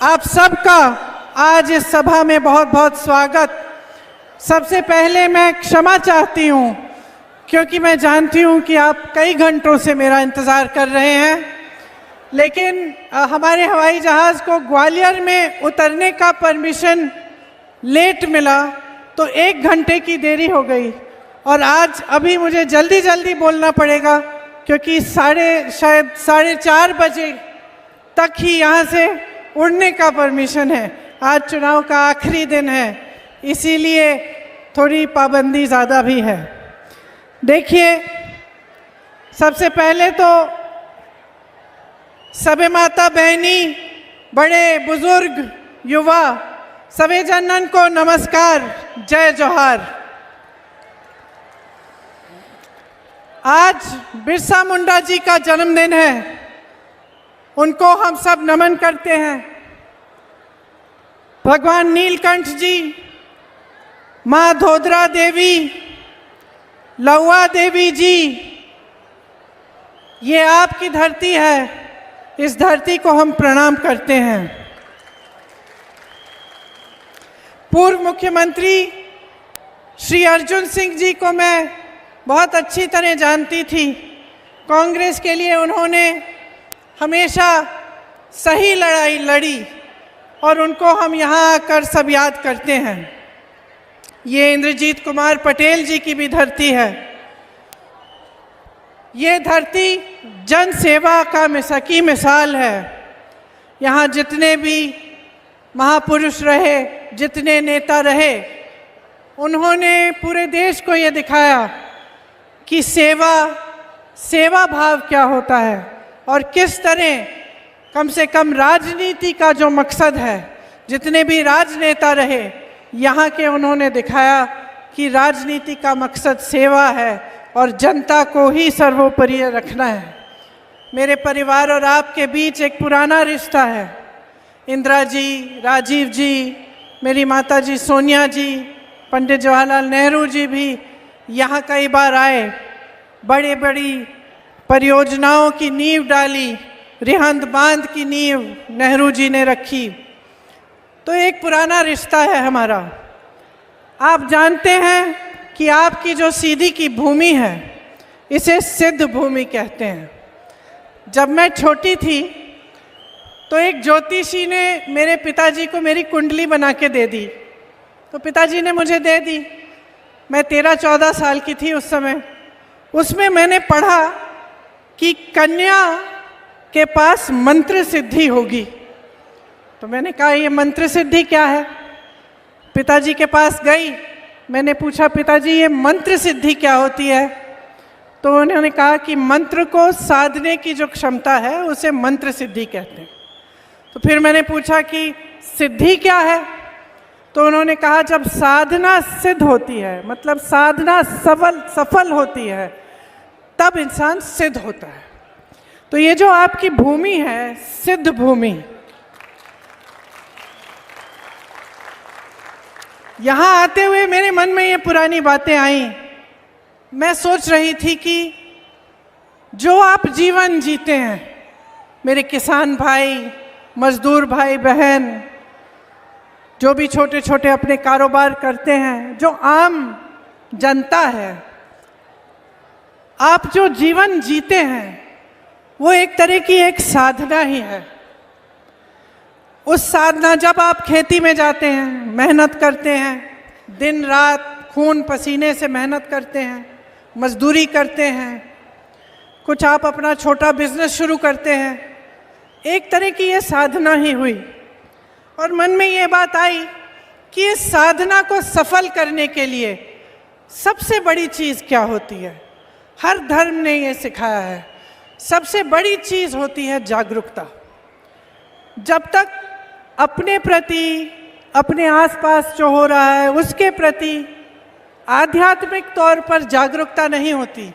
आप सबका आज इस सभा में बहुत बहुत स्वागत। सबसे पहले मैं क्षमा चाहती हूँ क्योंकि मैं जानती हूँ कि आप कई घंटों से मेरा इंतज़ार कर रहे हैं, लेकिन हमारे हवाई जहाज़ को ग्वालियर में उतरने का परमिशन लेट मिला तो 1 घंटे की देरी हो गई और आज अभी मुझे जल्दी जल्दी बोलना पड़ेगा क्योंकि शायद 4:30 बजे तक ही यहाँ से उड़ने का परमिशन है। आज चुनाव का आखिरी दिन है, इसीलिए थोड़ी पाबंदी ज़्यादा भी है। देखिए, सबसे पहले तो सभी माता बहनी, बड़े बुजुर्ग, युवा सभी जनन को नमस्कार, जय जोहार। आज बिरसा मुंडा जी का जन्मदिन है, उनको हम सब नमन करते हैं। भगवान नीलकंठ जी, माँ धोदरा देवी, लौआ देवी जी, ये आपकी धरती है, इस धरती को हम प्रणाम करते हैं। पूर्व मुख्यमंत्री श्री अर्जुन सिंह जी को मैं बहुत अच्छी तरह जानती थी। कांग्रेस के लिए उन्होंने हमेशा सही लड़ाई लड़ी और उनको हम यहाँ आकर सब याद करते हैं। ये इंद्रजीत कुमार पटेल जी की भी धरती है। ये धरती जन सेवा की मिसाल है। यहाँ जितने भी महापुरुष रहे, जितने नेता रहे, उन्होंने पूरे देश को ये दिखाया कि सेवा भाव क्या होता है और किस तरह कम से कम राजनीति का जो मकसद है, जितने भी राजनेता रहे यहाँ के, उन्होंने दिखाया कि राजनीति का मकसद सेवा है और जनता को ही सर्वोपरि रखना है। मेरे परिवार और आपके बीच एक पुराना रिश्ता है। इंदिरा जी, राजीव जी, मेरी माता जी सोनिया जी, पंडित जवाहरलाल नेहरू जी भी यहाँ कई बार आए, बड़ी बड़ी परियोजनाओं की नींव डाली, रिहंद बांध की नींव नेहरू जी ने रखी। तो एक पुराना रिश्ता है हमारा। आप जानते हैं कि आपकी जो सीधी की भूमि है, इसे सिद्ध भूमि कहते हैं। जब मैं छोटी थी तो एक ज्योतिषी ने मेरे पिताजी को मेरी कुंडली बना के दे दी, तो पिताजी ने मुझे दे दी। मैं 13-14 साल की थी उस समय। उसमें मैंने पढ़ा कि कन्या के पास मंत्र सिद्धि होगी। तो मैंने कहा, ये मंत्र सिद्धि क्या है? पिताजी के पास गई, मैंने पूछा, पिताजी ये मंत्र सिद्धि क्या होती है? तो उन्होंने कहा कि मंत्र को साधने की जो क्षमता है उसे मंत्र सिद्धि कहते हैं। तो फिर मैंने पूछा कि सिद्धि क्या है? तो उन्होंने कहा, जब साधना सिद्ध होती है, मतलब साधना सफल होती है, तब इंसान सिद्ध होता है। तो ये जो आपकी भूमि है, सिद्ध भूमि, यहाँ आते हुए मेरे मन में ये पुरानी बातें आई। मैं सोच रही थी कि जो आप जीवन जीते हैं, मेरे किसान भाई, मजदूर भाई बहन, जो भी छोटे छोटे अपने कारोबार करते हैं, जो आम जनता है, आप जो जीवन जीते हैं वो एक तरह की एक साधना ही है। उस साधना, जब आप खेती में जाते हैं, मेहनत करते हैं, दिन रात खून पसीने से मेहनत करते हैं, मजदूरी करते हैं, कुछ आप अपना छोटा बिजनेस शुरू करते हैं, एक तरह की ये साधना ही हुई। और मन में ये बात आई कि इस साधना को सफल करने के लिए सबसे बड़ी चीज़ क्या होती है? हर धर्म ने ये सिखाया है, सबसे बड़ी चीज़ होती है जागरूकता। जब तक अपने प्रति, अपने आसपास जो हो रहा है उसके प्रति आध्यात्मिक तौर पर जागरूकता नहीं होती,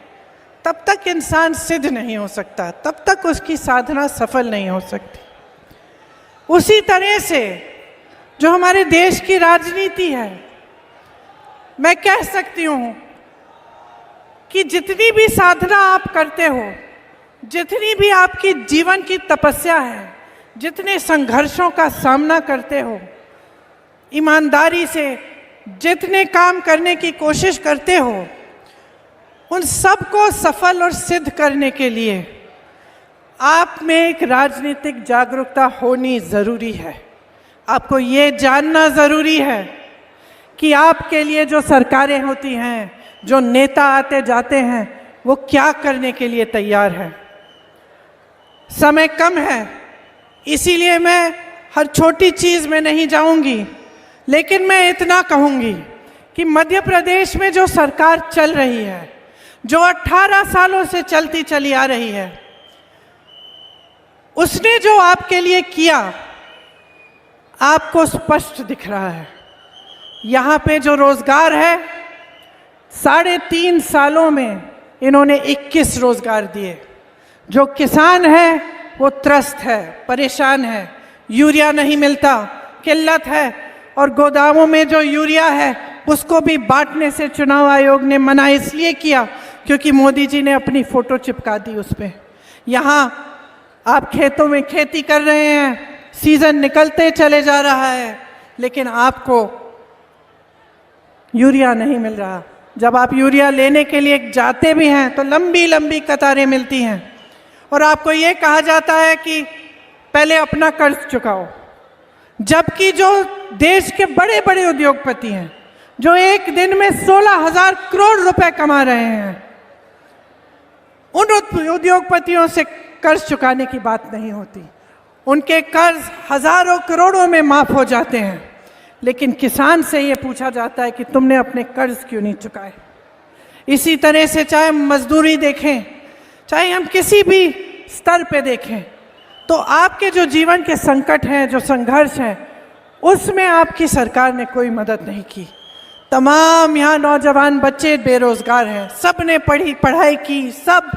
तब तक इंसान सिद्ध नहीं हो सकता, तब तक उसकी साधना सफल नहीं हो सकती। उसी तरह से जो हमारे देश की राजनीति है, मैं कह सकती हूँ कि जितनी भी साधना आप करते हो, जितनी भी आपकी जीवन की तपस्या है, जितने संघर्षों का सामना करते हो, ईमानदारी से जितने काम करने की कोशिश करते हो, उन सब को सफल और सिद्ध करने के लिए आप में एक राजनीतिक जागरूकता होनी ज़रूरी है। आपको ये जानना ज़रूरी है कि आपके लिए जो सरकारें होती हैं, जो नेता आते जाते हैं, वो क्या करने के लिए तैयार है। समय कम है, इसीलिए मैं हर छोटी चीज़ में नहीं जाऊंगी, लेकिन मैं इतना कहूंगी कि मध्य प्रदेश में जो सरकार चल रही है, जो 18 सालों से चलती चली आ रही है, उसने जो आपके लिए किया आपको स्पष्ट दिख रहा है। यहाँ पे जो रोजगार है, 3.5 सालों में इन्होंने 21 रोजगार दिए। जो किसान है वो त्रस्त है, परेशान है, यूरिया नहीं मिलता, किल्लत है, और गोदामों में जो यूरिया है उसको भी बांटने से चुनाव आयोग ने मना इसलिए किया क्योंकि मोदी जी ने अपनी फोटो चिपका दी उस पर। यहाँ आप खेतों में खेती कर रहे हैं, सीजन निकलते चले जा रहा है, लेकिन आपको यूरिया नहीं मिल रहा। जब आप यूरिया लेने के लिए जाते भी हैं तो लंबी लंबी कतारें मिलती हैं, और आपको ये कहा जाता है कि पहले अपना कर्ज चुकाओ। जबकि जो देश के बड़े बड़े उद्योगपति हैं, जो एक दिन में 16,000 करोड़ रुपए कमा रहे हैं, उन उद्योगपतियों से कर्ज चुकाने की बात नहीं होती। उनके कर्ज हजारों करोड़ों में माफ हो जाते हैं, लेकिन किसान से ये पूछा जाता है कि तुमने अपने कर्ज क्यों नहीं चुकाए। इसी तरह से चाहे मजदूरी देखें, चाहे हम किसी भी स्तर पे देखें, तो आपके जो जीवन के संकट हैं, जो संघर्ष हैं, उसमें आपकी सरकार ने कोई मदद नहीं की। तमाम यहाँ नौजवान बच्चे बेरोजगार हैं, सब ने पढ़ाई की, सब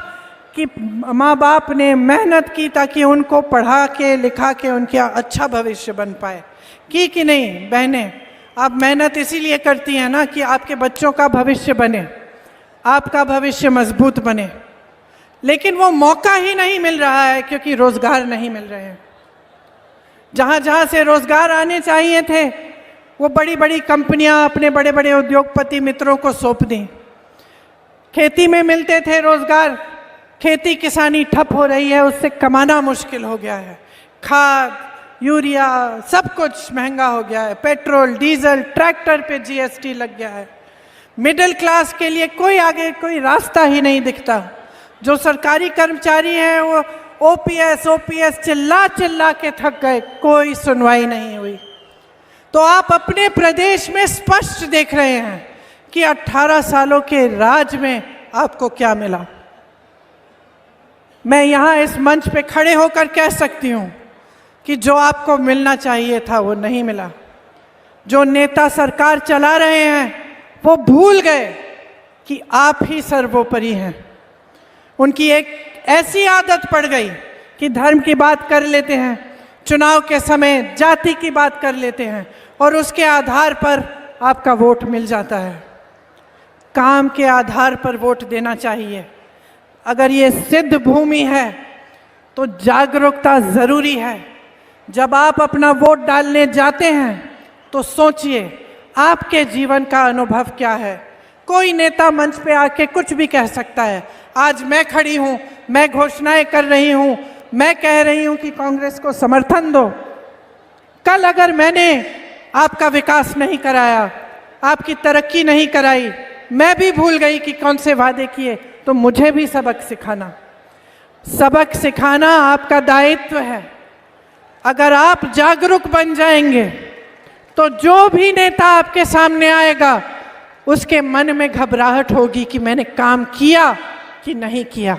कि माँ बाप ने मेहनत की ताकि उनको पढ़ा के लिखा के उनका अच्छा भविष्य बन पाए। की कि नहीं बहनें? आप मेहनत इसीलिए करती हैं ना कि आपके बच्चों का भविष्य बने, आपका भविष्य मजबूत बने, लेकिन वो मौका ही नहीं मिल रहा है क्योंकि रोजगार नहीं मिल रहे हैं। जहाँ जहाँ से रोजगार आने चाहिए थे, वो बड़ी बड़ी कंपनियाँ अपने बड़े बड़े उद्योगपति मित्रों को सौंप दी। खेती में मिलते थे रोजगार, खेती किसानी ठप हो रही है, उससे कमाना मुश्किल हो गया है। खाद, यूरिया, सब कुछ महंगा हो गया है। पेट्रोल, डीजल, ट्रैक्टर पे जीएसटी लग गया है। मिडिल क्लास के लिए कोई आगे कोई रास्ता ही नहीं दिखता। जो सरकारी कर्मचारी हैं वो ओपीएस चिल्ला चिल्ला के थक गए, कोई सुनवाई नहीं हुई। तो आप अपने प्रदेश में स्पष्ट देख रहे हैं कि 18 सालों के राज में आपको क्या मिला। मैं यहाँ इस मंच पे खड़े होकर कह सकती हूँ कि जो आपको मिलना चाहिए था वो नहीं मिला। जो नेता सरकार चला रहे हैं वो भूल गए कि आप ही सर्वोपरि हैं। उनकी एक ऐसी आदत पड़ गई कि धर्म की बात कर लेते हैं, चुनाव के समय जाति की बात कर लेते हैं, और उसके आधार पर आपका वोट मिल जाता है। काम के आधार पर वोट देना चाहिए। अगर ये सिद्ध भूमि है तो जागरूकता ज़रूरी है। जब आप अपना वोट डालने जाते हैं तो सोचिए आपके जीवन का अनुभव क्या है। कोई नेता मंच पे आके कुछ भी कह सकता है। आज मैं खड़ी हूँ, मैं घोषणाएं कर रही हूँ, मैं कह रही हूँ कि कांग्रेस को समर्थन दो। कल अगर मैंने आपका विकास नहीं कराया, आपकी तरक्की नहीं कराई, मैं भी भूल गई कि कौन से वादे किए, तो मुझे भी सबक सिखाना आपका दायित्व है। अगर आप जागरूक बन जाएंगे तो जो भी नेता आपके सामने आएगा उसके मन में घबराहट होगी कि मैंने काम किया कि नहीं किया।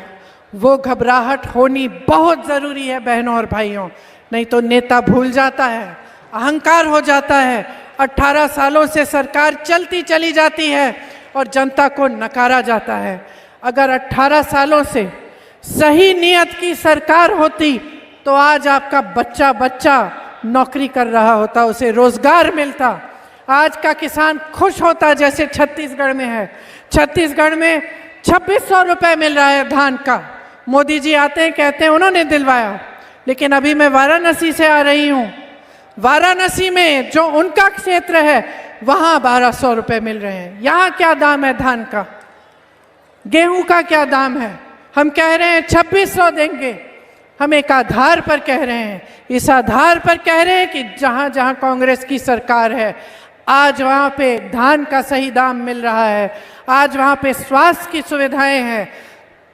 वो घबराहट होनी बहुत ज़रूरी है बहनों और भाइयों, नहीं तो नेता भूल जाता है, अहंकार हो जाता है। 18 सालों से सरकार चलती चली जाती है और जनता को नकारा जाता है। अगर 18 सालों से सही नियत की सरकार होती तो आज आपका बच्चा नौकरी कर रहा होता, उसे रोजगार मिलता। आज का किसान खुश होता जैसे छत्तीसगढ़ में है। छत्तीसगढ़ में 2600 रुपये मिल रहा है धान का। मोदी जी आते हैं, कहते हैं उन्होंने दिलवाया। लेकिन अभी मैं वाराणसी से आ रही हूँ। वाराणसी में जो उनका क्षेत्र है वहाँ 1200 रुपये मिल रहे हैं। यहाँ क्या दाम है धान का, गेहूं का क्या दाम है? हम कह रहे हैं 2600 देंगे। हम एक आधार पर कह रहे हैं, इस आधार पर कह रहे हैं कि जहाँ जहाँ कांग्रेस की सरकार है आज वहाँ पे धान का सही दाम मिल रहा है, आज वहाँ पे स्वास्थ्य की सुविधाएं हैं।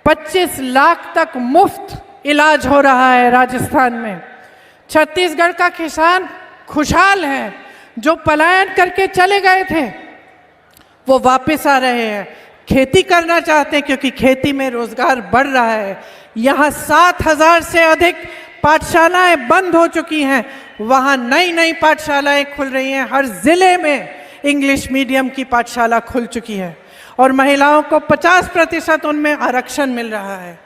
25 लाख तक मुफ्त इलाज हो रहा है राजस्थान में। छत्तीसगढ़ का किसान खुशहाल है, जो पलायन करके चले गए थे वो वापस आ रहे हैं, खेती करना चाहते हैं क्योंकि खेती में रोजगार बढ़ रहा है। यहाँ 7000 से अधिक पाठशालाएं बंद हो चुकी हैं, वहाँ नई नई पाठशालाएं खुल रही हैं। हर जिले में इंग्लिश मीडियम की पाठशाला खुल चुकी है और महिलाओं को 50% उनमें आरक्षण मिल रहा है।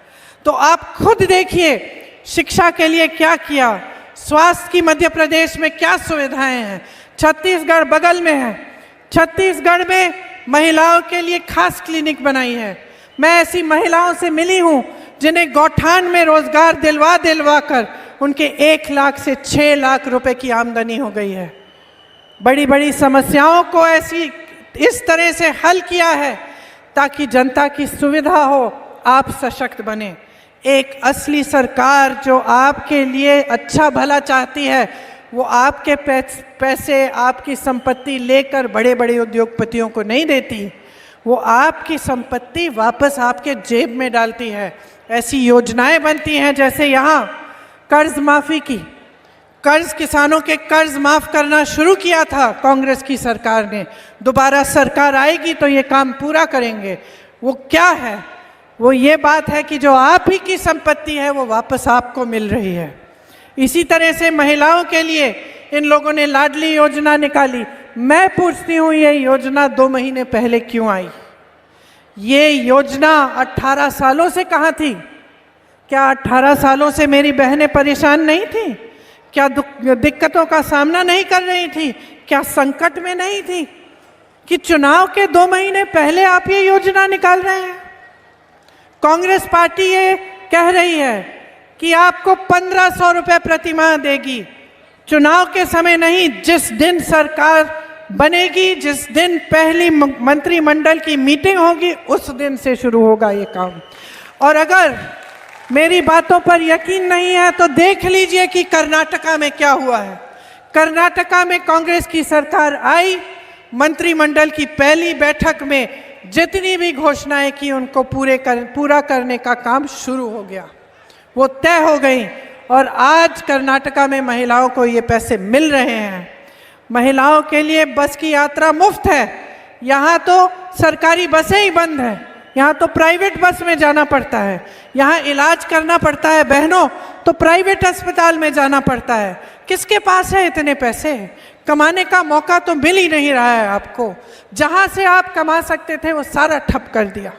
तो आप खुद देखिए शिक्षा के लिए क्या किया, स्वास्थ्य की मध्य प्रदेश में क्या सुविधाएं हैं। छत्तीसगढ़ बगल में है, छत्तीसगढ़ में महिलाओं के लिए खास क्लिनिक बनाई है। मैं ऐसी महिलाओं से मिली हूँ जिन्हें गौठान में रोजगार दिलवा कर उनके 1 लाख से 6 लाख रुपए की आमदनी हो गई है। बड़ी बड़ी समस्याओं को इस तरह से हल किया है ताकि जनता की सुविधा हो, आप सशक्त बने। एक असली सरकार जो आपके लिए अच्छा भला चाहती है वो आपके पैसे, आपकी संपत्ति लेकर बड़े बड़े उद्योगपतियों को नहीं देती, वो आपकी संपत्ति वापस आपके जेब में डालती है। ऐसी योजनाएं बनती हैं जैसे यहाँ कर्ज माफ़ी की, कर्ज किसानों के कर्ज माफ़ करना शुरू किया था कांग्रेस की सरकार ने। दोबारा सरकार आएगी तो ये काम पूरा करेंगे। वो क्या है? वो ये बात है कि जो आप ही की संपत्ति है वो वापस आपको मिल रही है। इसी तरह से महिलाओं के लिए इन लोगों ने लाडली योजना निकाली। मैं पूछती हूँ ये योजना 2 महीने पहले क्यों आई? ये योजना 18 सालों से कहाँ थी? क्या 18 सालों से मेरी बहनें परेशान नहीं थी? क्या दिक्कतों का सामना नहीं कर रही थी? क्या संकट में नहीं थी कि चुनाव के 2 महीने पहले आप ये योजना निकाल रहे हैं? कांग्रेस पार्टी ये कह रही है कि आपको 1500 रुपये प्रतिमाह देगी। चुनाव के समय नहीं, जिस दिन सरकार बनेगी, जिस दिन पहली मंत्रिमंडल की मीटिंग होगी उस दिन से शुरू होगा ये काम। और अगर मेरी बातों पर यकीन नहीं है तो देख लीजिए कि कर्नाटका में क्या हुआ है। कर्नाटका में कांग्रेस की सरकार आई, मंत्रिमंडल की पहली बैठक में जितनी भी घोषणाएं की उनको पूरा करने का काम शुरू हो गया, वो तय हो गई और आज कर्नाटका में महिलाओं को ये पैसे मिल रहे हैं। महिलाओं के लिए बस की यात्रा मुफ्त है। यहाँ तो सरकारी बसें ही बंद हैं, यहाँ तो प्राइवेट बस में जाना पड़ता है। यहाँ इलाज करना पड़ता है बहनों तो प्राइवेट अस्पताल में जाना पड़ता है। किसके पास है इतने पैसे? कमाने का मौका तो मिल ही नहीं रहा है आपको। जहाँ से आप कमा सकते थे वो सारा ठप कर दिया।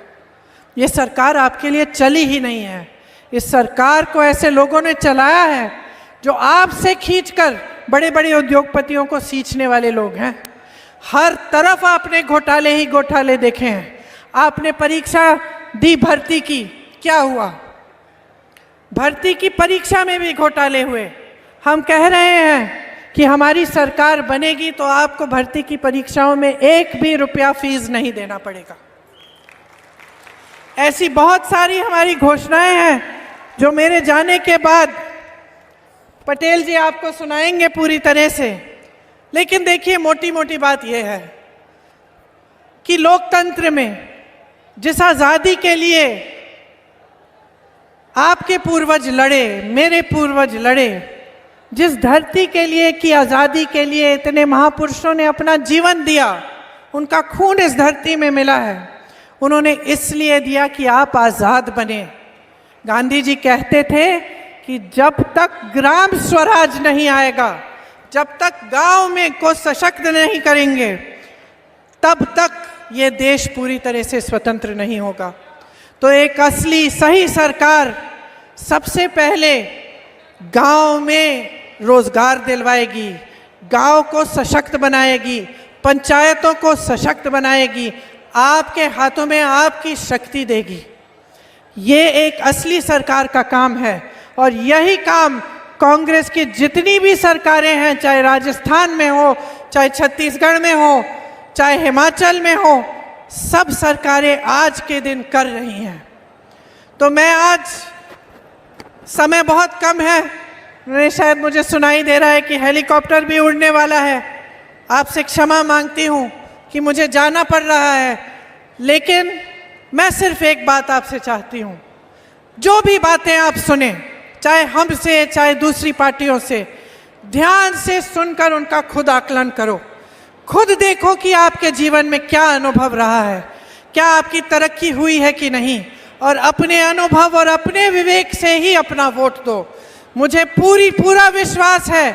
ये सरकार आपके लिए चली ही नहीं है। इस सरकार को ऐसे लोगों ने चलाया है जो आपसे खींचकर बड़े बड़े उद्योगपतियों को सींचने वाले लोग हैं। हर तरफ आपने घोटाले ही घोटाले देखे हैं। आपने परीक्षा दी भर्ती की, क्या हुआ? भर्ती की परीक्षा में भी घोटाले हुए। हम कह रहे हैं कि हमारी सरकार बनेगी तो आपको भर्ती की परीक्षाओं में 1 भी रुपया फीस नहीं देना पड़ेगा। ऐसी बहुत सारी हमारी घोषणाएं हैं जो मेरे जाने के बाद पटेल जी आपको सुनाएंगे पूरी तरह से। लेकिन देखिए, मोटी मोटी बात यह है कि लोकतंत्र में जिस आज़ादी के लिए आपके पूर्वज लड़े, मेरे पूर्वज लड़े, जिस धरती के लिए कि आज़ादी के लिए इतने महापुरुषों ने अपना जीवन दिया, उनका खून इस धरती में मिला है, उन्होंने इसलिए दिया कि आप आज़ाद बने। गांधी जी कहते थे कि जब तक ग्राम स्वराज नहीं आएगा, जब तक गांव में को सशक्त नहीं करेंगे, तब तक ये देश पूरी तरह से स्वतंत्र नहीं होगा। तो एक असली सही सरकार सबसे पहले गांव में रोजगार दिलवाएगी, गांव को सशक्त बनाएगी, पंचायतों को सशक्त बनाएगी, आपके हाथों में आपकी शक्ति देगी। ये एक असली सरकार का काम है। और यही काम कांग्रेस की जितनी भी सरकारें हैं, चाहे राजस्थान में हो, चाहे छत्तीसगढ़ में हो, चाहे हिमाचल में हो, सब सरकारें आज के दिन कर रही हैं। तो मैं आज, समय बहुत कम है, नहीं शायद मुझे सुनाई दे रहा है कि हेलीकॉप्टर भी उड़ने वाला है, आपसे क्षमा मांगती हूँ कि मुझे जाना पड़ रहा है, लेकिन मैं सिर्फ एक बात आपसे चाहती हूँ, जो भी बातें आप सुने, चाहे हमसे चाहे दूसरी पार्टियों से, ध्यान से सुनकर उनका खुद आकलन करो। खुद देखो कि आपके जीवन में क्या अनुभव रहा है, क्या आपकी तरक्की हुई है कि नहीं, और अपने अनुभव और अपने विवेक से ही अपना वोट दो। मुझे पूरा विश्वास है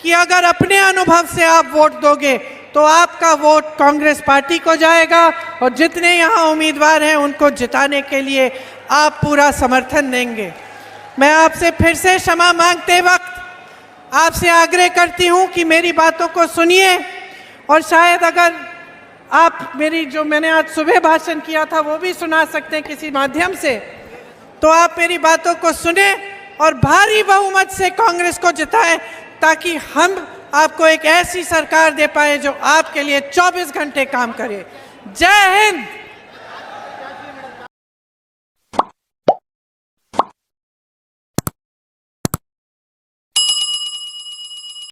कि अगर अपने अनुभव से आप वोट दोगे तो आपका वोट कांग्रेस पार्टी को जाएगा और जितने यहाँ उम्मीदवार हैं उनको जिताने के लिए आप पूरा समर्थन देंगे। मैं आपसे फिर से क्षमा मांगते वक्त आपसे आग्रह करती हूँ कि मेरी बातों को सुनिए, और शायद अगर आप मेरी जो मैंने आज सुबह भाषण किया था वो भी सुना सकते हैं किसी माध्यम से, तो आप मेरी बातों को सुने और भारी बहुमत से कांग्रेस को जिताएं, ताकि हम आपको एक ऐसी सरकार दे पाए जो आपके लिए 24 घंटे काम करे। जय हिंद।